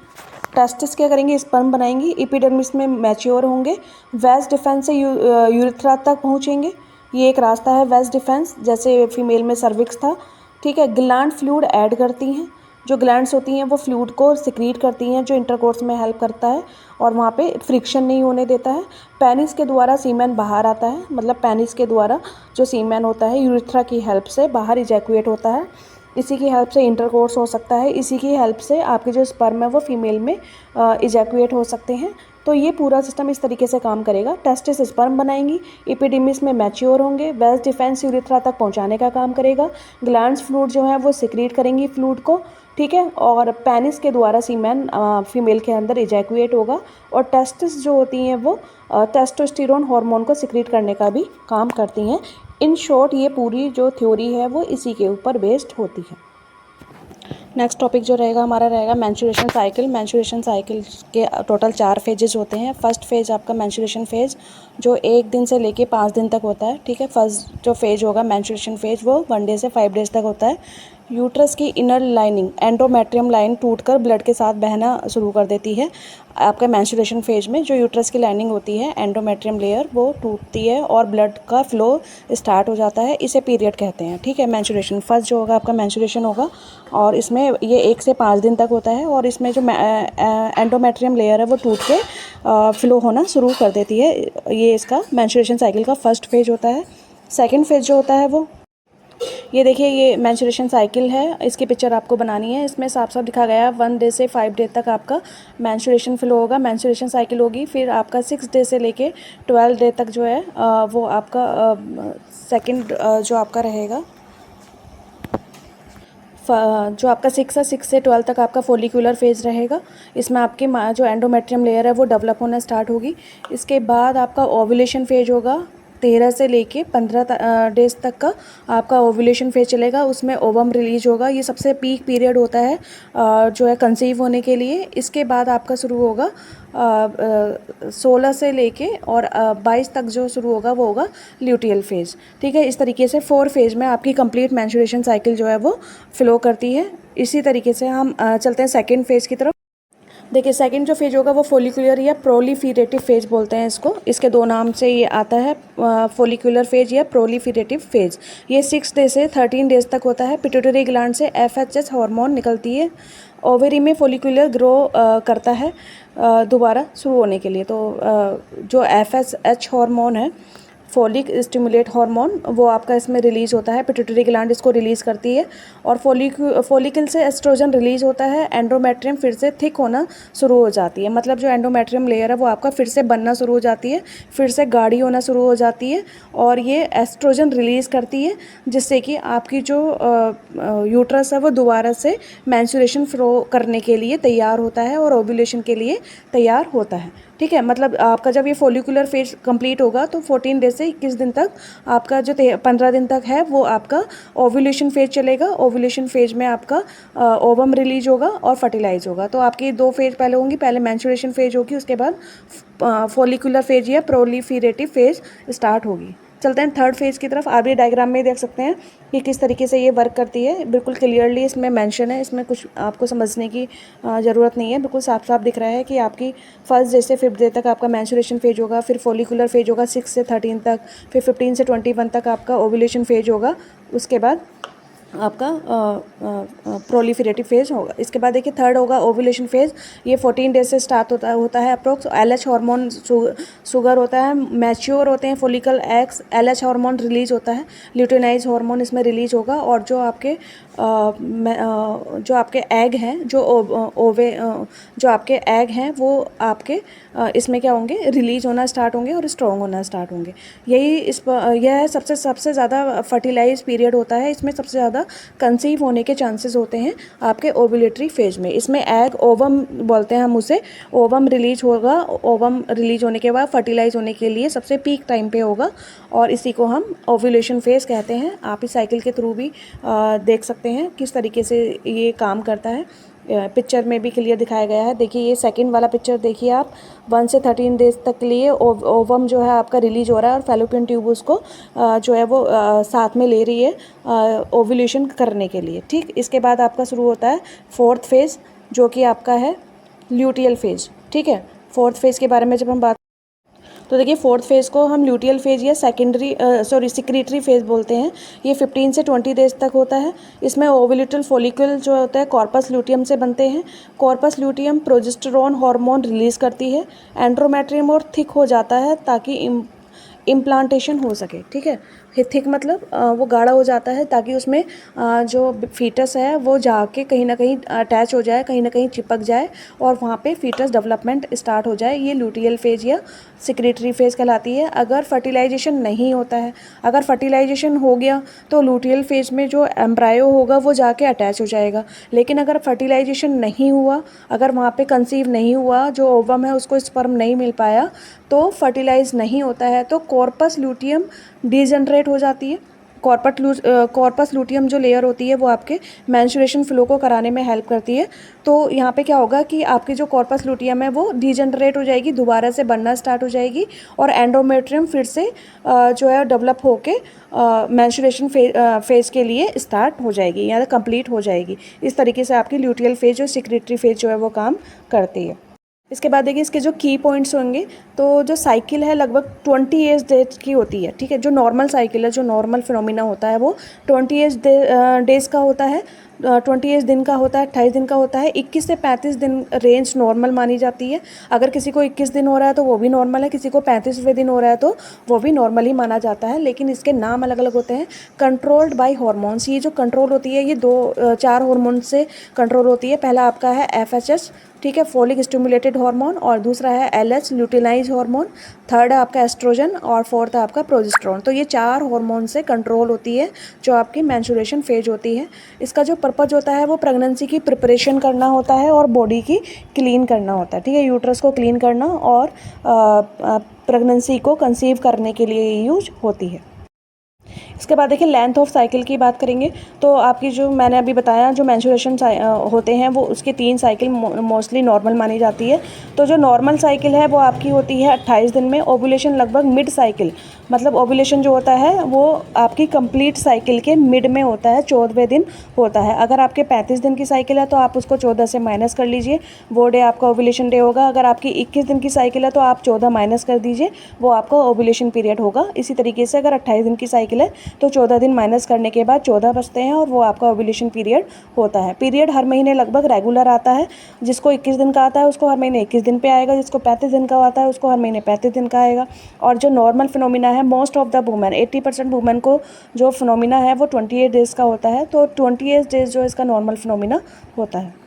टेस्टिस क्या करेंगे, स्पर्म बनाएंगी, एपिडर्मिस में मैच्योर होंगे, वेज डिफेंस से यूरेथ्रा तक पहुँचेंगे। ये एक रास्ता है वेज डिफेंस, जैसे फीमेल में सर्विक्स था। ठीक है, ग्लैंड फ्लूइड ऐड करती हैं, जो ग्लैंड्स होती हैं वो फ्लूइड को सिक्रीट करती हैं जो इंटरकोर्स में हेल्प करता है और वहाँ पे फ्रिक्शन नहीं होने देता है। पेनिस के द्वारा सीमेन बाहर आता है, मतलब पेनिस के द्वारा जो सीमेन होता है यूरेथ्रा की हेल्प से बाहर इजैकुएट होता है। इसी की हेल्प से इंटरकोर्स हो सकता है, इसी की हेल्प से आपके जो स्पर्म है वो फीमेल में इजैकुएट हो सकते हैं। तो ये पूरा सिस्टम इस तरीके से काम करेगा। टेस्टिस स्पर्म बनाएंगी, एपिडिमिस में मैच्योर होंगे, वेज डिफेंस यूरेथ्रा तक पहुंचाने का काम करेगा, ग्लैंड्स फ्लूइड जो है वो सिक्रीट करेंगी फ्लूइड को। ठीक है, और पेनिस के द्वारा सीमेन फीमेल के अंदर इजैकुएट होगा और टेस्टिस जो होती हैं वो टेस्टोस्टेरोन हार्मोन को सिक्रीट करने का भी काम करती हैं। इन शॉर्ट ये पूरी जो थ्योरी है वो इसी के ऊपर बेस्ड होती है। नेक्स्ट टॉपिक जो रहेगा हमारा रहेगा मेंस्ट्रुएशन साइकिल। मेंस्ट्रुएशन साइकिल के टोटल 4 फेजेस होते हैं। फर्स्ट फेज आपका मेंस्ट्रुएशन फेज जो 1 दिन से लेके 5 दिन तक होता है। ठीक है, फर्स्ट जो फेज होगा मेंस्ट्रुएशन फेज वो 1 डे से 5 डेज तक होता है। यूट्रस की इनर लाइनिंग एंडोमेट्रियम लाइन टूटकर ब्लड के साथ बहना शुरू कर देती है। आपका मेंस्ट्रुएशन फेज में जो यूट्रस की लाइनिंग होती है एंडोमेट्रियम लेयर वो टूटती है और ब्लड का फ्लो स्टार्ट हो जाता है। इसे पीरियड कहते हैं। ठीक है, मेंस्ट्रुएशन फर्स्ट जो होगा आपका मेंस्ट्रुएशन होगा और इसमें ये 1 से 5 दिन तक होता है और इसमें जो एंडोमेट्रियम लेयर है वो टूट के फ्लो होना शुरू कर देती है। ये इसका मेंस्ट्रुएशन साइकिल का फर्स्ट फेज होता है। सेकेंड फेज जो होता है वो ये देखिए, ये मेंस्ट्रुएशन साइकिल है। इसकी पिक्चर आपको बनानी है। इसमें साफ साफ दिखा गया है 1 डे से 5 डे तक आपका मेंस्ट्रुएशन फ्लो होगा, मेंस्ट्रुएशन साइकिल होगी। फिर आपका 6 डे से लेके 12 डे तक जो है वो आपका सेकंड जो आपका रहेगा जो आपका 6 से 12 तक आपका फोलिकुलर फेज रहेगा। इसमें आपकी जो एंडोमेट्रियम लेयर है वो डेवलप होना स्टार्ट होगी। इसके बाद आपका ओव्यूलेशन फेज होगा। 13 से लेके 15 डेज तक का आपका ओव्यूलेशन फेज चलेगा। उसमें ओवम रिलीज होगा। ये सबसे पीक पीरियड होता है जो है कंसीव होने के लिए। इसके बाद आपका शुरू होगा 16 से लेके और 22 तक जो शुरू होगा वो होगा ल्यूटियल फेज। ठीक है, इस तरीके से 4 फेज में आपकी कंप्लीट मेंस्ट्रुएशन साइकिल जो है वो फ्लो करती है। इसी तरीके से हम चलते हैं सेकेंड फेज की तरफ। देखिए, सेकंड जो फेज होगा वो फोलिकुलर या प्रोलिफेरेटिव फेज बोलते हैं इसको। इसके 2 नाम से ये आता है, फोलिकुलर फेज या प्रोलिफेरेटिव फेज। ये 6 डे से 13 डेज तक होता है। पिट्यूटरी ग्लैंड से FSH हार्मोन निकलती है। ओवरी में फोलिकुलर ग्रो करता है दोबारा शुरू होने के लिए। तो जो FSH हार्मोन है, फोलिक स्टिमुलेट हार्मोन, वो आपका इसमें रिलीज़ होता है। पिट्यूटरी ग्लैंड इसको रिलीज़ करती है और फोलिकल से एस्ट्रोजन रिलीज़ होता है। एंडोमेट्रियम फिर से थिक होना शुरू हो जाती है। मतलब जो एंडोमेट्रियम लेयर है वो आपका फिर से बनना शुरू हो जाती है, फिर से गाढ़ी होना शुरू हो जाती है और ये एस्ट्रोजन रिलीज़ करती है, जिससे कि आपकी जो यूट्रस है वो दोबारा से मेंस्ट्रुएशन फ्लो करने के लिए तैयार होता है और ओव्यूलेशन के लिए तैयार होता है। ठीक है, मतलब आपका जब ये फोलिकुलर फेज कंप्लीट होगा तो 14 डेज से 21 दिन तक आपका जो 15 दिन तक है वो आपका ओव्यूलेशन फेज चलेगा। ओव्यूलेशन फेज में आपका ओवम रिलीज होगा और फर्टिलाइज होगा। तो आपकी 2 फेज पहले होंगी, पहले मेंस्ट्रुएशन फेज होगी, उसके बाद फोलिकुलर फेज या प्रोलिफेरेटिव फेज स्टार्ट होगी। चलते हैं थर्ड फेज की तरफ। आप ये डायग्राम में देख सकते हैं कि किस तरीके से ये वर्क करती है। बिल्कुल क्लियरली इसमें मेंशन है, इसमें कुछ आपको समझने की ज़रूरत नहीं है। बिल्कुल साफ साफ दिख रहा है कि आपकी फर्स्ट डे से 5th डे तक आपका मेंस्ट्रुएशन फेज होगा, फिर फोलिकुलर फेज होगा 6 से 13 तक, फिर 15 से 21 तक आपका ओव्यूलेशन फेज होगा। उसके बाद आपका प्रोलिफेरेटिव फेज होगा। इसके बाद देखिए थर्ड होगा ओव्यूलेशन फेज। ये 14 डेज से स्टार्ट होता है अप्रोक्स। LH हार्मोन शुगर होता है, मैच्योर होते हैं follicle eggs, LH hormone release होता है, ल्यूटेनाइज हार्मोन इसमें रिलीज होगा और जो आपके एग हैं, जो आपके एग हैं वो आपके इसमें क्या होंगे, रिलीज होना स्टार्ट होंगे और स्ट्रॉन्ग होना स्टार्ट होंगे। यह सबसे ज़्यादा फर्टिलाइज पीरियड होता है। इसमें सबसे ज़्यादा कंसीव होने के चांसेस होते हैं आपके ओव्यूलेटरी फेज में। इसमें एग ओवम बोलते हैं हम उसे, ओवम रिलीज होगा। ओवम रिलीज होने के बाद फर्टिलाइज होने के लिए सबसे पीक टाइम पे होगा और इसी को हम ओव्यूलेशन फेज कहते हैं। आप इस साइकिल के थ्रू भी देख सकते हैं किस तरीके से ये काम करता है। पिक्चर में भी क्लियर दिखाया गया है। देखिए ये सेकंड वाला पिक्चर देखिए आप, 1 से 13 डेज तक के लिए ओवम जो है आपका रिलीज हो रहा है और फैलोपियन ट्यूब उसको जो है वो साथ में ले रही है ओव्यूलेशन करने के लिए। ठीक, इसके बाद आपका शुरू होता है 4th फेज जो कि आपका है ल्यूटियल फेज। ठीक है, 4th फेज के बारे में जब हम बात, तो देखिए 4th फेज को हम ल्यूटियल फेज या सिक्रीटरी फेज बोलते हैं। ये 15 से 20 डेज तक होता है। इसमें ओव्यूलेटल फॉलिकल जो होता है कॉर्पस ल्यूटियम से बनते हैं। Corpus luteum progesterone hormone release करती है। एंड्रोमेट्रियम और थिक हो जाता है ताकि इम्प्लांटेशन हो सके। ठीक है, थिक मतलब वो गाढ़ा हो जाता है ताकि उसमें जो फीटस है वो जाके कहीं ना कहीं अटैच हो जाए, कहीं ना कहीं चिपक जाए और वहाँ पे फीटस डेवलपमेंट स्टार्ट हो जाए। ये ल्यूटियल फेज या सिक्रेटरी फेज कहलाती है। अगर फर्टिलाइजेशन नहीं होता है, अगर फर्टिलाइजेशन हो गया तो ल्यूटियल फेज में जो एम्ब्रायो होगा वो जाके अटैच हो जाएगा। लेकिन अगर फर्टिलाइजेशन नहीं हुआ, अगर वहाँ पे कंसीव नहीं हुआ, जो ओवम है उसको स्पर्म नहीं मिल पाया, तो फर्टिलाइज नहीं होता है, तो कॉर्पस ल्यूटियम डिजनरेट हो जाती है। कॉर्पस लूटियम जो लेयर होती है वो आपके मेंस्ट्रुएशन फ्लो को कराने में हेल्प करती है। तो यहाँ पे क्या होगा कि आपकी जो कॉर्पस लूटियम है वो डीजनरेट हो जाएगी, दोबारा से बनना स्टार्ट हो जाएगी और एंडोमेट्रियम फिर से जो है डेवलप होके मेंस्ट्रुएशन फेज के लिए स्टार्ट हो जाएगी या कंप्लीट हो जाएगी। इस तरीके से आपकी ल्यूटियल फेज और सिक्रेटरी फेज जो है वो काम करती है। इसके बाद देखिए इसके जो की पॉइंट्स होंगे, तो जो साइकिल है लगभग 20 डेज की होती है, ठीक है। जो नॉर्मल साइकिल है, जो नॉर्मल फिनोमिना होता है वो 20 डेज का होता है, 28 दिन का होता है, 28 दिन का होता है। 21 से 35 दिन रेंज नॉर्मल मानी जाती है। अगर किसी को 21 दिन हो रहा है तो वो भी नॉर्मल है, किसी को 35वें दिन हो रहा है तो वो भी नॉर्मल ही माना जाता है। लेकिन इसके नाम अलग अलग होते हैं। कंट्रोल्ड बाय हार्मोन्स, ये जो कंट्रोल होती है ये 4 हार्मोन से कंट्रोल होती है। पहला आपका है FHS, ठीक है, फोलिक स्टिमुलेटेड हार्मोन, और दूसरा है LH ल्यूटिलाइज हार्मोन, थर्ड है आपका एस्ट्रोजन और फोर्थ है आपका प्रोजेस्टेरोन। तो ये 4 हार्मोन से कंट्रोल होती है जो आपकी मेंस्ट्रुएशन फेज होती है। इसका जो पर्पज होता है वो प्रेगनेंसी की प्रिपरेशन करना होता है और बॉडी की क्लीन करना होता है, ठीक है, यूट्रस को क्लीन करना और प्रेगनेंसी को कंसीव करने के लिए यूज होती है। इसके बाद देखिए लेंथ ऑफ साइकिल की बात करेंगे तो आपकी जो मैंने अभी बताया जो मेंस्ट्रुएशन होते हैं वो उसके 3 साइकिल मोस्टली नॉर्मल मानी जाती है। तो जो नॉर्मल साइकिल है वो आपकी होती है 28 दिन में। ओव्यूलेशन लगभग मिड साइकिल, मतलब ओव्यूलेशन जो होता है वो आपकी कंप्लीट साइकिल के मिड में होता है, 14वें दिन होता है। अगर आपके 35 दिन की साइकिल है तो आप उसको 14 से माइनस कर लीजिए, वो डे आपका ओव्यूलेशन डे होगा। अगर आपकी 21 दिन की साइकिल है तो आप 14 माइनस कर दीजिए, वो आपका ओव्यूलेशन पीरियड होगा। इसी तरीके से अगर 28 दिन की साइकिल है तो 14 दिन माइनस करने के बाद 14 बचते हैं और वो आपका ओव्यूलेशन पीरियड होता है। पीरियड हर महीने लगभग रेगुलर आता है। जिसको 21 दिन का आता है उसको हर महीने 21 दिन पे आएगा, जिसको 35 दिन का आता है उसको हर महीने 35 दिन का आएगा। और जो नॉर्मल फिनोमिना है most of the women 80% women को जो फिनोमिना है वो 28 डेज़ का होता है। तो 28 डेज़ जो इसका नॉर्मल फिनोमिना होता है।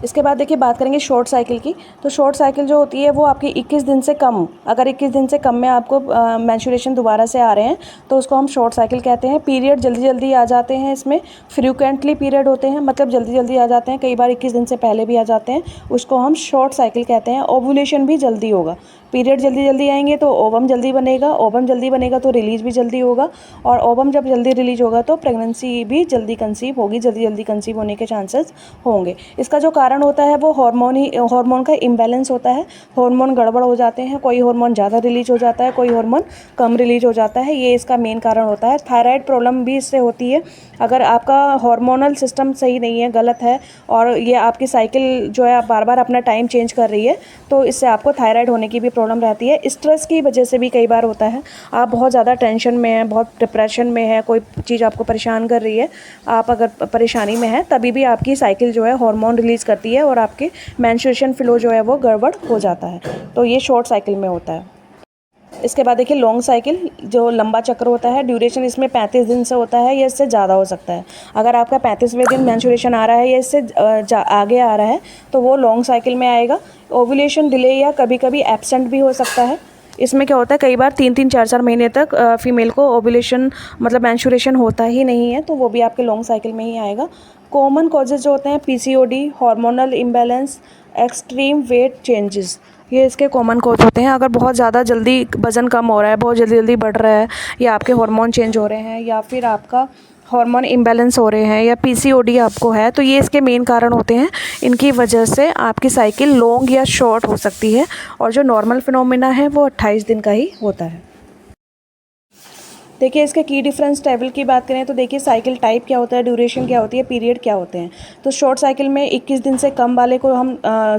इसके बाद देखिए बात करेंगे शॉर्ट साइकिल की। तो शॉर्ट साइकिल जो होती है वो आपकी 21 दिन से कम, अगर 21 दिन से कम में आपको मेंस्ट्रुएशन दोबारा से आ रहे हैं तो उसको हम शॉर्ट साइकिल कहते हैं। पीरियड जल्दी जल्दी आ जाते हैं, इसमें फ्रीक्वेंटली पीरियड होते हैं, मतलब जल्दी जल्दी आ जाते हैं, कई बार 21 दिन से पहले भी आ जाते हैं, उसको हम शॉर्ट साइकिल कहते हैं। ओव्यूलेशन भी जल्दी होगा, पीरियड जल्दी जल्दी आएंगे तो ओवम जल्दी बनेगा, ओवम जल्दी बनेगा तो रिलीज भी जल्दी होगा, और ओवम जब जल्दी रिलीज होगा तो प्रेगनेंसी भी जल्दी कंसीव होगी, जल्दी जल्दी कंसीव होने के चांसेस होंगे। इसका जो कारण होता है वो हार्मोन का इम्बैलेंस होता है। हार्मोन गड़बड़ हो जाते हैं, कोई हार्मोन ज़्यादा रिलीज हो जाता है, कोई हार्मोन कम रिलीज हो जाता है, ये इसका मेन कारण होता है। थायराइड प्रॉब्लम भी इससे होती है। अगर आपका हार्मोनल सिस्टम सही नहीं है, गलत है, और ये आपकी साइकिल जो है बार बार अपना टाइम चेंज कर रही है तो इससे आपको थायराइड होने की भी प्रॉब्लम रहती है। स्ट्रेस की वजह से भी कई बार होता है, आप बहुत ज़्यादा टेंशन में हैं, बहुत डिप्रेशन में है, कोई चीज़ आपको परेशान कर रही है, आप अगर परेशानी में हैं तभी भी आपकी साइकिल जो है हार्मोन रिलीज़ करती है और आपके मेंस्ट्रुएशन फ्लो जो है वो गड़बड़ हो जाता है। तो ये शॉर्ट साइकिल में होता है। इसके बाद देखिए लॉन्ग साइकिल, जो लंबा चक्र होता है, ड्यूरेशन इसमें 35 दिन से होता है या इससे ज़्यादा हो सकता है। अगर आपका 35वें दिन मेंस्ट्रुएशन आ रहा है या इससे आगे आ रहा है तो वो लॉन्ग साइकिल में आएगा। ओव्यूलेशन डिले या कभी कभी एब्सेंट भी हो सकता है। इसमें क्या होता है कई बार 3-3 4-4 महीने तक फीमेल को ओव्यूलेशन मतलब मेंस्ट्रुएशन होता ही नहीं है, तो वो भी आपके लॉन्ग साइकिल में ही आएगा। कॉमन कॉजेज जो होते हैं PCOD, hormonal imbalance, extreme wait changes, ये इसके कॉमन कॉज होते हैं। अगर बहुत ज़्यादा जल्दी वज़न कम हो रहा है, बहुत जल्दी जल्दी बढ़ रहा है, या आपके हार्मोन चेंज हो रहे हैं, या फिर आपका हार्मोन इम्बैलेंस हो रहे हैं, या PCOD आपको है, तो ये इसके मेन कारण होते हैं। इनकी वजह से आपकी साइकिल लॉन्ग या शॉर्ट हो सकती है, और जो नॉर्मल फिनोमिना है वो 28 दिन का ही होता है। देखिए इसके की डिफरेंस टेबल की बात करें तो देखिए साइकिल टाइप क्या होता है, ड्यूरेशन क्या होती है, पीरियड क्या होते हैं। तो शॉर्ट साइकिल में 21 दिन से कम वाले को हम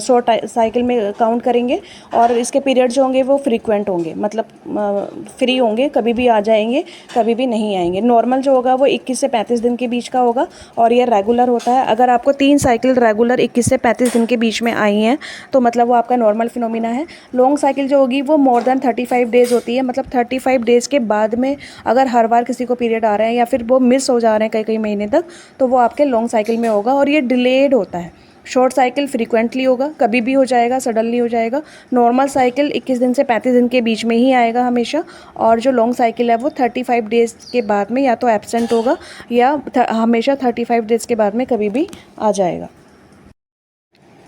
शॉर्ट साइकिल में काउंट करेंगे, और इसके पीरियड जो होंगे वो फ्रीक्वेंट होंगे, मतलब फ्री होंगे, कभी भी आ जाएंगे, कभी भी नहीं आएंगे। नॉर्मल जो होगा वो 21 से 35 दिन के बीच का होगा, और ये रेगुलर होता है। अगर आपको 3 साइकिल रेगुलर 21 से 35 दिन के बीच में आई हैं तो मतलब वो आपका नॉर्मल फिनोमिना है। लॉन्ग साइकिल जो होगी वो मोर देन 35 डेज़ होती है, मतलब 35 डेज़ के बाद में अगर हर बार किसी को पीरियड आ रहे हैं या फिर वो मिस हो जा रहे हैं कई कई महीने तक, तो वो आपके लॉन्ग साइकिल में होगा, और ये डिलेड होता है। शॉर्ट साइकिल फ्रीक्वेंटली होगा, कभी भी हो जाएगा, सडनली हो जाएगा। नॉर्मल साइकिल 21 दिन से 35 दिन के बीच में ही आएगा हमेशा, और जो लॉन्ग साइकिल है वो 35 डेज़ के बाद में या तो एब्सेंट होगा या हमेशा 35 डेज़ के बाद में कभी भी आ जाएगा।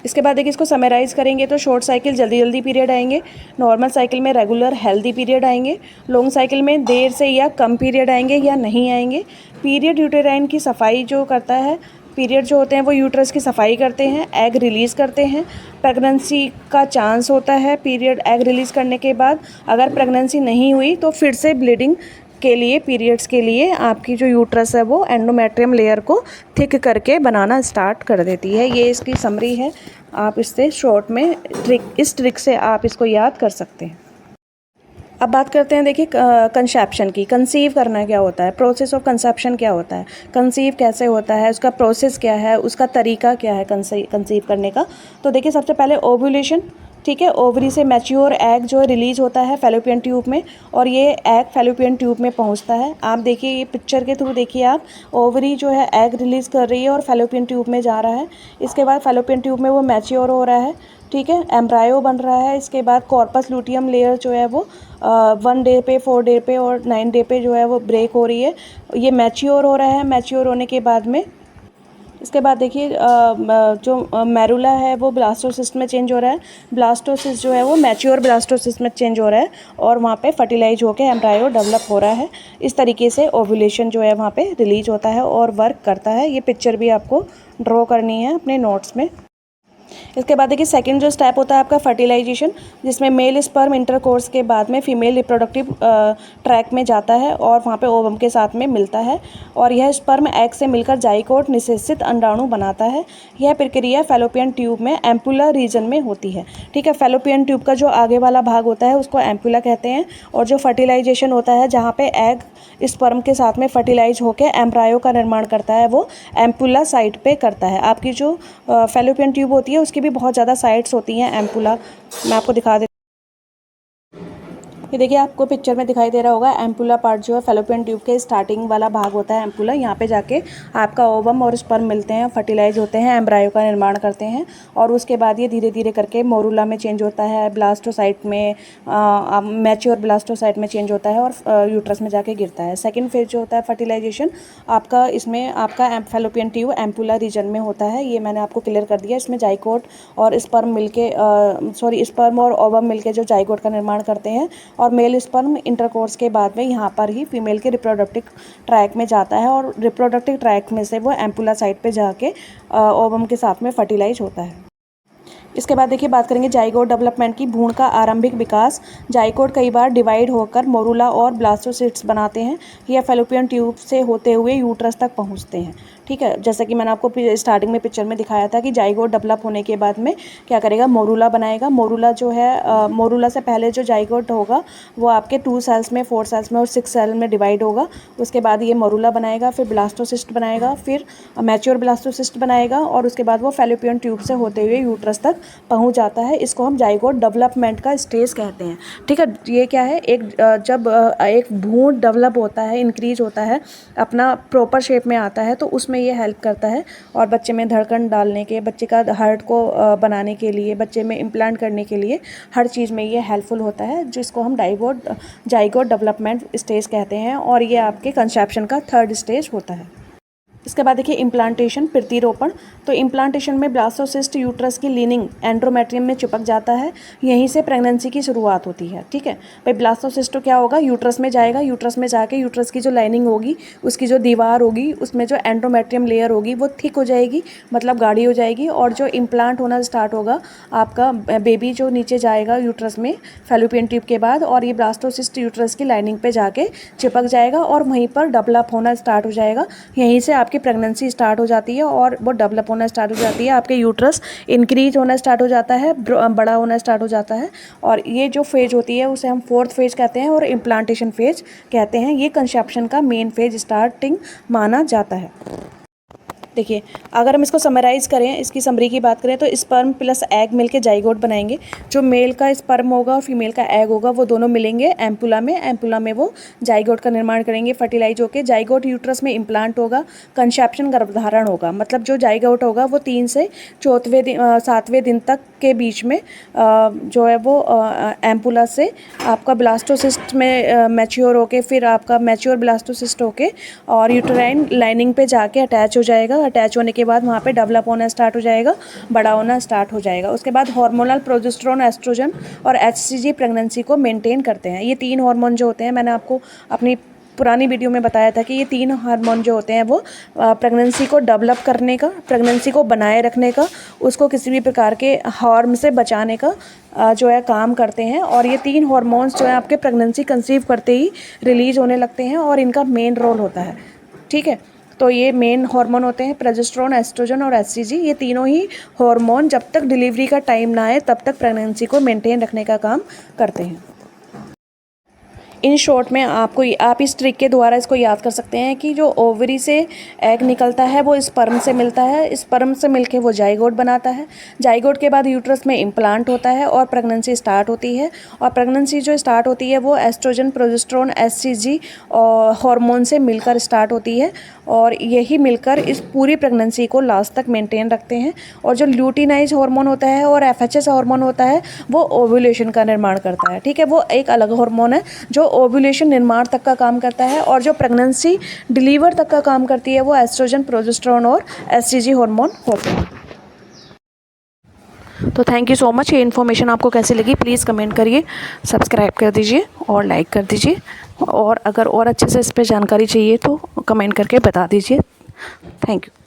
इसके बाद देखिए इसको समराइज़ करेंगे तो शॉर्ट साइकिल जल्दी जल्दी पीरियड आएंगे, नॉर्मल साइकिल में रेगुलर हेल्दी पीरियड आएंगे, लॉन्ग साइकिल में देर से या कम पीरियड आएंगे या नहीं आएंगे। पीरियड यूटेराइन की सफाई जो करता है, पीरियड जो होते हैं वो यूट्रस की सफाई करते हैं, एग रिलीज़ करते हैं। प्रेगनेंसी का चांस होता है पीरियड एग रिलीज़ करने के बाद। अगर प्रेगनेंसी नहीं हुई तो फिर से ब्लीडिंग के लिए, पीरियड्स के लिए आपकी जो यूट्रस है वो एंडोमेट्रियम लेयर को थिक करके बनाना स्टार्ट कर देती है। ये इसकी समरी है, आप इससे शॉर्ट में इस ट्रिक से आप इसको याद कर सकते हैं। अब बात करते हैं देखिए कंसेप्शन की। कंसीव करना क्या होता है, प्रोसेस ऑफ कंसेप्शन क्या होता है, कंसीव कैसे होता है, उसका प्रोसेस क्या है, उसका तरीका क्या है कंसीव करने का। तो देखिए सबसे पहले ओव्यूलेशन, ठीक है, ओवरी से मैच्योर एग जो है रिलीज होता है फैलोपियन ट्यूब में, और ये एग फैलोपियन ट्यूब में पहुंचता है। आप देखिए ये पिक्चर के थ्रू देखिए आप, ओवरी जो है एग रिलीज़ कर रही है और फैलोपियन ट्यूब में जा रहा है। इसके बाद फैलोपियन ट्यूब में वो मैच्योर हो रहा है, ठीक है, एम्ब्रायो बन रहा है। इसके बाद कॉर्पस लूटियम लेयर जो है वो 1 डे पे, 4 डे पे और 9 डे पे जो है वो ब्रेक हो रही है, ये मैच्योर हो रहा है। मैच्योर होने के बाद में इसके बाद देखिए जो मैरुला है वो ब्लास्टोसिस्ट में चेंज हो रहा है, ब्लास्टोसिस्ट जो है वो मैच्योर ब्लास्टोसिस्ट में चेंज हो रहा है और वहाँ पे फर्टिलाइज होकर एम्ब्रायो डेवलप हो रहा है। इस तरीके से ओव्यूलेशन जो है वहाँ पे रिलीज होता है और वर्क करता है। ये पिक्चर भी आपको ड्रॉ करनी है अपने नोट्स में। इसके बाद देखिए सेकंड जो स्टेप होता है आपका फर्टिलाइजेशन, जिसमें मेल स्पर्म इंटरकोर्स के बाद में फीमेल रिप्रोडक्टिव ट्रैक में जाता है और वहाँ पे ओवम के साथ में मिलता है और यह स्पर्म एग से मिलकर जाइगोट निषेचित अंडाणु बनाता है। यह प्रक्रिया फैलोपियन ट्यूब में एम्पुला रीजन में होती है, ठीक है। फैलोपियन ट्यूब का जो आगे वाला भाग होता है उसको एम्पुला कहते हैं और जो फर्टिलाइजेशन होता है जहाँ पे एग स्पर्म के साथ में फर्टिलाइज होकर एम्ब्रायो का निर्माण करता है वो एम्पुला साइट पे करता है। आपकी जो फैलोपियन ट्यूब होती है उसकी भी बहुत ज़्यादा साइट्स होती हैं एम्पुला, मैं आपको दिखा देती हूँ। ये देखिए आपको पिक्चर में दिखाई दे रहा होगा, एम्पुला पार्ट जो है फैलोपियन ट्यूब के स्टार्टिंग वाला भाग होता है एम्पुला। यहाँ पे जाके आपका ओवम और स्पर्म मिलते हैं, फर्टिलाइज होते हैं, एम्ब्रायो का निर्माण करते हैं और उसके बाद ये धीरे धीरे करके मोरूला में चेंज होता है, ब्लास्टोसाइट में, मैच्योर ब्लास्टोसाइट में चेंज होता है और यूट्रस में जाके गिरता है। सेकेंड फेज जो होता है फर्टिलाइजेशन आपका, इसमें आपका फैलोपियन ट्यूब एम्पुला रीजन में होता है। ये मैंने आपको क्लियर कर दिया। इसमें जाइगोट और स्पर्म मिलके स्पर्म और ओवम मिलके जो जाइगोट का निर्माण करते हैं और मेल स्पर्म इंटरकोर्स के बाद में यहाँ पर ही फीमेल के रिप्रोडक्टिव ट्रैक में जाता है और रिप्रोडक्टिव ट्रैक में से वो एम्पुला साइट पे जाके ओवम के साथ में फर्टिलाइज होता है। इसके बाद देखिए बात करेंगे जाइगोट डेवलपमेंट की। भ्रूण का आरंभिक विकास, जाइगोट कई बार डिवाइड होकर मोरूला और ब्लास्टोसिस्ट्स बनाते हैं। यह फैलोपियन ट्यूब से होते हुए यूट्रस तक पहुंचते हैं, ठीक है। जैसा कि मैंने आपको स्टार्टिंग में पिक्चर में दिखाया था कि जाइगोट डेवलप होने के बाद में क्या करेगा, मोरूला बनाएगा। मोरूला जो है मोरूला से पहले जो जाइगोट होगा वो आपके 2 सेल्स में, 4 सेल्स में और 6 सेल में डिवाइड होगा। उसके बाद ये मोरूला बनाएगा, फिर ब्लास्टोसिस्ट बनाएगा, फिर मैच्योर ब्लास्टोसिस्ट बनाएगा और उसके बाद वो फैलोपियन ट्यूब से होते हुए यूट्रस तक पहुंच जाता है। इसको हम जाइगोट डेवलपमेंट का स्टेज कहते हैं, ठीक है। ये क्या है, जब एक भ्रूण डेवलप होता है, इंक्रीज होता है, अपना प्रॉपर शेप में आता है तो उसमें ये हेल्प करता है और बच्चे में धड़कन डालने के, बच्चे का हार्ट को बनाने के लिए, बच्चे में इम्प्लांट करने के लिए हर चीज़ में ये हेल्पफुल होता है, जिसको हम जाइगोट डेवलपमेंट स्टेज कहते हैं और ये आपके कंसेप्शन का 3rd स्टेज होता है। इसके बाद देखिए इम्प्लांटेशन, प्रतिरोपण। तो इम्प्लांटेशन में ब्लास्टोसिस्ट यूट्रस की लीनिंग एंड्रोमेट्रियम में चिपक जाता है, यहीं से प्रेगनेंसी की शुरुआत होती है, ठीक है भाई। ब्लास्टोसिस्ट क्या होगा, यूट्रस में जाएगा, यूट्रस में जाके यूट्रस की जो लाइनिंग होगी, उसकी जो दीवार होगी, उसमें जो एंड्रोमेट्रियम लेयर होगी वो थिक हो जाएगी, मतलब गाढ़ी हो जाएगी और जो इम्प्लांट होना स्टार्ट होगा, आपका बेबी जो नीचे जाएगा यूट्रस में फैलोपियन ट्यूब के बाद, और ये ब्लास्टोसिस्ट यूट्रस की लाइनिंग पे जाके चिपक जाएगा और वहीं पर डेवलप होना स्टार्ट हो जाएगा। यहीं से आपकी प्रेगनेंसी स्टार्ट हो जाती है और वो डेवलप होना स्टार्ट हो जाती है, आपके यूट्रस इंक्रीज होना स्टार्ट हो जाता है, बड़ा होना स्टार्ट हो जाता है और ये जो फेज होती है उसे हम 4th फेज कहते हैं और इम्प्लांटेशन फेज कहते हैं। ये कंसेप्शन का मेन फेज स्टार्टिंग माना जाता है। देखिए अगर हम इसको समराइज़ करें, इसकी समरी की बात करें तो स्पर्म प्लस एग मिलके जाइगोट बनाएंगे। जो मेल का स्पर्म होगा और फीमेल का एग होगा वो दोनों मिलेंगे एम्पुला में, एम्पुला में वो जाइगोट का निर्माण करेंगे, फर्टिलाइज होकर जाइगोट यूट्रस में इम्प्लांट होगा, कंसेप्शन गर्भधारण होगा। मतलब जो जाइगोट होगा वो 3 से 7वें दिन तक के बीच में जो है वो एम्पुला से आपका ब्लास्टोसिस्ट में मैच्योर होके, फिर आपका मैच्योर ब्लास्टोसिस्ट होके और यूटेराइन लाइनिंग पे जाके अटैच हो जाएगा अटैच होने के बाद वहाँ पे डेवलप होना स्टार्ट हो जाएगा, बड़ा होना स्टार्ट हो जाएगा। उसके बाद हार्मोनल प्रोजेस्टेरोन, एस्ट्रोजन और HCG प्रेगनेंसी को मेंटेन करते हैं। ये 3 हार्मोन जो होते हैं, मैंने आपको अपनी पुरानी वीडियो में बताया था कि ये 3 हार्मोन जो होते हैं वो प्रेगनेंसी को डेवलप करने का, प्रेगनेंसी को बनाए रखने का, उसको किसी भी प्रकार के हार्म से बचाने का जो है काम करते हैं। और ये 3 हार्मोन्स जो है आपके प्रेगनेंसी कंसीव करते ही रिलीज होने लगते हैं और इनका मेन रोल होता है। ठीक है, तो ये मेन हार्मोन होते हैं प्रोजेस्टेरोन, एस्ट्रोजन और HCG। ये तीनों ही हार्मोन जब तक डिलीवरी का टाइम ना आए तब तक प्रेगनेंसी को मेंटेन रखने का काम करते हैं। इन शॉर्ट में आप इस ट्रिक के द्वारा इसको याद कर सकते हैं कि जो ओवरी से एग निकलता है वो स्पर्म से मिलता है, स्पर्म से मिलके वो जाइगोट बनाता है, जाइगोट के बाद यूट्रस में इम्प्लांट होता है और प्रेगनेंसी स्टार्ट होती है। और प्रेगनेंसी जो स्टार्ट होती है वो एस्ट्रोजन, प्रोजेस्टेरोन, HCG और हार्मोन से मिलकर स्टार्ट होती है और यही मिलकर इस पूरी प्रेगनेंसी को लास्ट तक मेंटेन रखते हैं। और जो ल्यूटिनाइज हार्मोन होता है और FHS हार्मोन होता है वो ओव्यूलेशन का निर्माण करता है। ठीक है, वो एक अलग हार्मोन है जो ओव्यूलेशन निर्माण तक का काम करता है और जो प्रेगनेंसी डिलीवर तक का काम करती है वो एस्ट्रोजन, प्रोजेस्टेरोन और HCG हार्मोन होते हैं। तो थैंक यू सो मच। ये इन्फॉर्मेशन आपको कैसी लगी प्लीज़ कमेंट करिए, सब्सक्राइब कर दीजिए और लाइक कर दीजिए। और अगर और अच्छे से इस पर जानकारी चाहिए तो कमेंट करके बता दीजिए। Thank you.